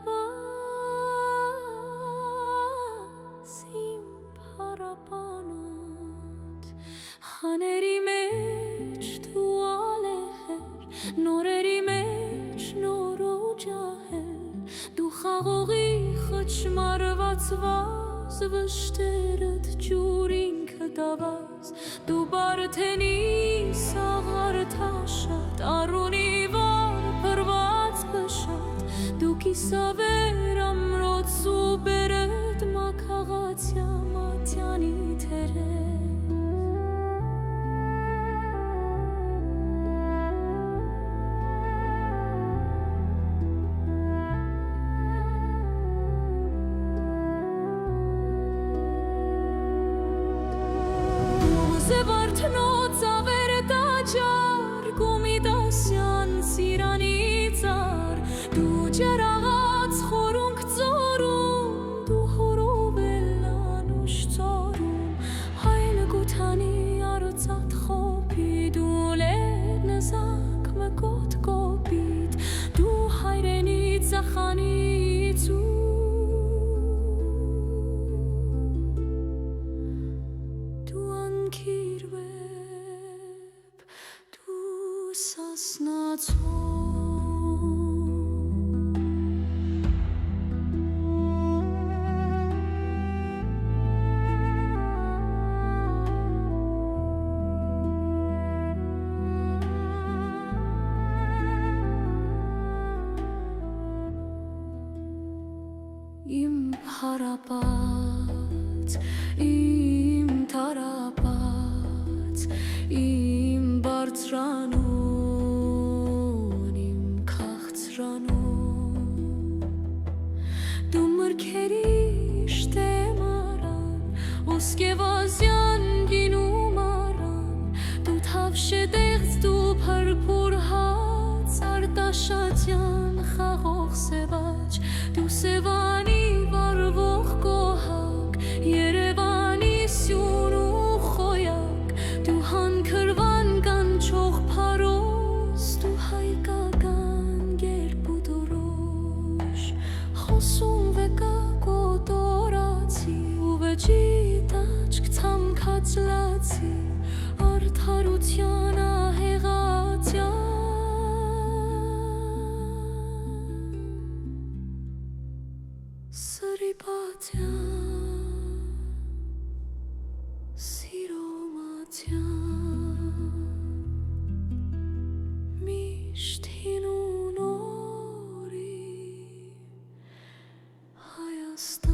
դարաբաս իմ փառապանոտ հաների մեջ դու ալեհեր նորերի մեջ նոր օջահեր դու խաղողի խճմարված վազ վշտերդ ջուր ինքը դավազ դու բարդենի սաղար թաշատ արունի վար փրված փշատ դու կիսավեր ամրոց ու բերդ մաքաղացյա մատյանի թերը Զվարթնոց ավեր տաճար Գոմիդասյան սիրանի ծար Դու ջրաղաց խորունք ծորում Դու հորով էլ անուշ ծորում Հայլ գութանի արոցատ խոպի Դու լեր նզակ մկոտ կոպիտ Դու հայրենի ծախանից ու Kirveb du Im harapat im tarapat im bartranun im քաղցրանուն դու մրգերի շտեմարան ոսկեվազյան գինում արան դու թավշետեղծ դու փրփուր հաց արտաշատյան խաղող սևաճ դու սևանի վարվող կոհակ Երևանի սյուն ու խոյակ դու հանքրվան կանչող փարոս դու հայկական գերբ ու դորոշ խոսում վեկա կոտորացի ու վեճի տաճք ցամքած լացի արդարության ահեղացյան Սրիպատյան, սիրոմատյան, միշտ հին ու նորի Հայաստան